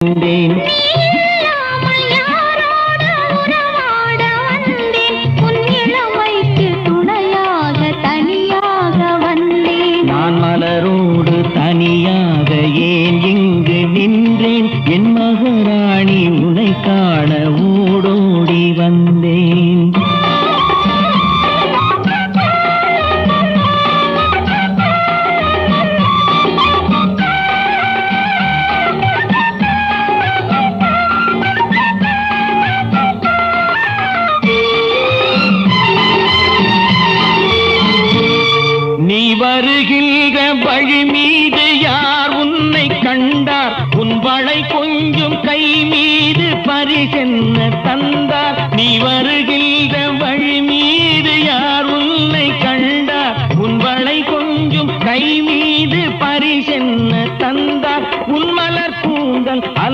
வந்தேன். நான் மலரோடு தனியாக ஏன் இங்கு நின்றேன்? என் மகாராணி உன்னை காண ஓடோடி வந்தேன். நீ வருகின்ற வழி மீது யார் உன்னை கண்டார்? உன் வளை கொஞ்சம் கை மீது பரிசென்ன தந்தார்? நீ வருகின்ற